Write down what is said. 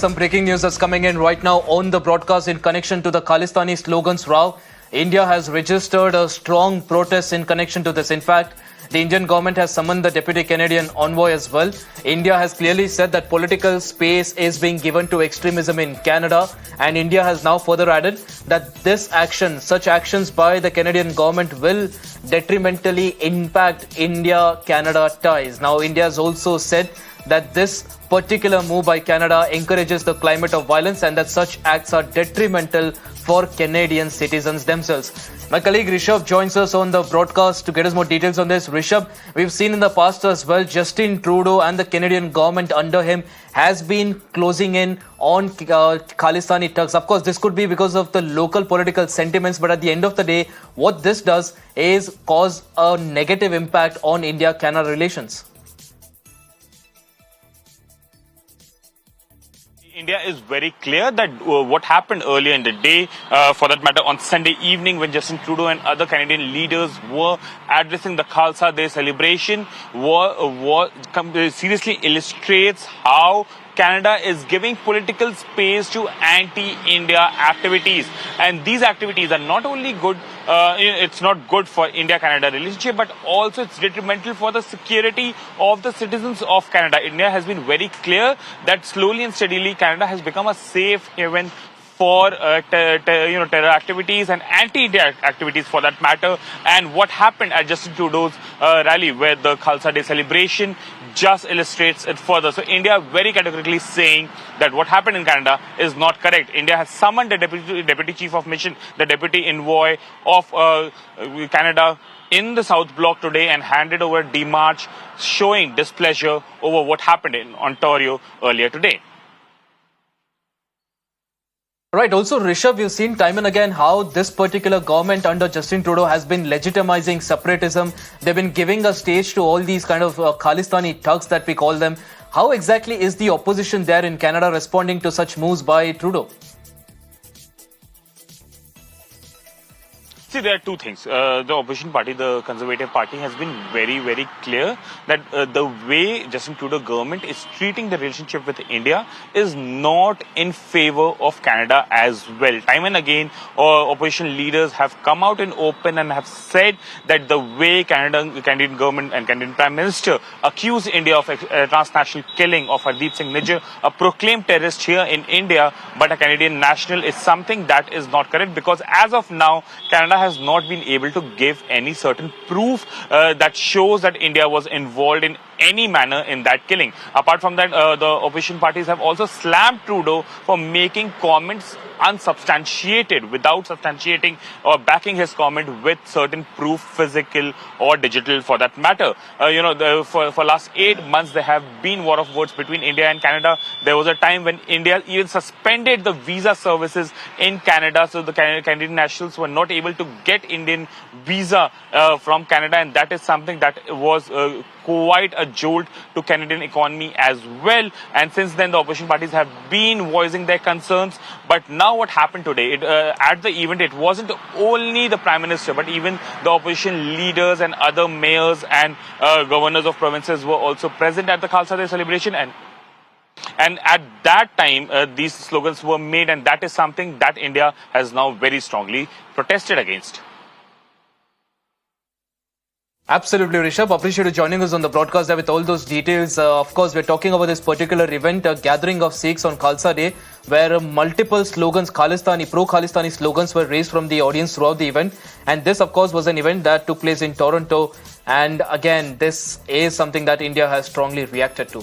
Some breaking news that's coming in right now on the broadcast in connection to the Khalistani slogans row. India has registered a strong protest in connection to this. In fact, the Indian government has summoned the Deputy Canadian Envoy as well. India has clearly said that political space is being given to extremism in Canada, and India has now further added that such actions by the Canadian government will detrimentally impact India-Canada ties. Now, India has also said that this particular move by Canada encourages the climate of violence and that such acts are detrimental for Canadian citizens themselves. My colleague Rishabh joins us on the broadcast to get us more details on this. Rishabh, we've seen in the past as well, Justin Trudeau and the Canadian government under him has been closing in on Khalistani Turks. Of course, this could be because of the local political sentiments, but at the end of the day, what this does is cause a negative impact on India-Canada relations. India is very clear that what happened earlier in the day, for that matter on Sunday evening when Justin Trudeau and other Canadian leaders were addressing the Khalsa Day celebration, seriously illustrates how Canada is giving political space to anti-India activities. And these activities are not only good, it's not good for India-Canada relationship, but also it's detrimental for the security of the citizens of Canada. India has been very clear that slowly and steadily Canada has become a safe haven for terror activities and anti-India activities for that matter. And what happened at Justin Trudeau's rally where the Khalsa Day celebration just illustrates it further. So India very categorically saying that what happened in Canada is not correct. India has summoned the Deputy Chief of Mission, the Deputy Envoy of Canada in the South Block today and handed over a demarche showing displeasure over what happened in Ontario earlier today. Right. Also, Rishabh, we've seen time and again how this particular government under Justin Trudeau has been legitimizing separatism. They've been giving a stage to all these kind of Khalistani thugs that we call them. How exactly is the opposition there in Canada responding to such moves by Trudeau? See, there are two things. The opposition party, the Conservative Party, has been very, very clear that the way Justin Trudeau government is treating the relationship with India is not in favor of Canada as well. Time and again, opposition leaders have come out in open and have said that the way Canadian government and Canadian Prime Minister accuse India of a transnational killing of Hardeep Singh Nijjar, a proclaimed terrorist here in India, but a Canadian national, is something that is not correct, because as of now, Canada has not been able to give any certain proof that shows that India was involved in any manner in that killing. Apart from that, the opposition parties have also slammed Trudeau for making comments unsubstantiated, without substantiating or backing his comment with certain proof, physical or digital for that matter. For last 8 months, there have been war of words between India and Canada. There was a time when India even suspended the visa services in Canada, so the Canadian nationals were not able to get Indian visa from Canada, and that is something that was quite a jolt to Canadian economy as well. And since then, the opposition parties have been voicing their concerns. But now what happened today, at the event, it wasn't only the Prime Minister, but even the opposition leaders and other mayors and governors of provinces were also present at the Khalsa Day celebration. And at that time, these slogans were made, and that is something that India has now very strongly protested against. Absolutely, Rishabh. Appreciate you joining us on the broadcast there with all those details. Of course, we're talking about this particular event, a gathering of Sikhs on Khalsa Day, where multiple slogans, pro-Khalistani slogans were raised from the audience throughout the event. And this, of course, was an event that took place in Toronto. And again, this is something that India has strongly reacted to.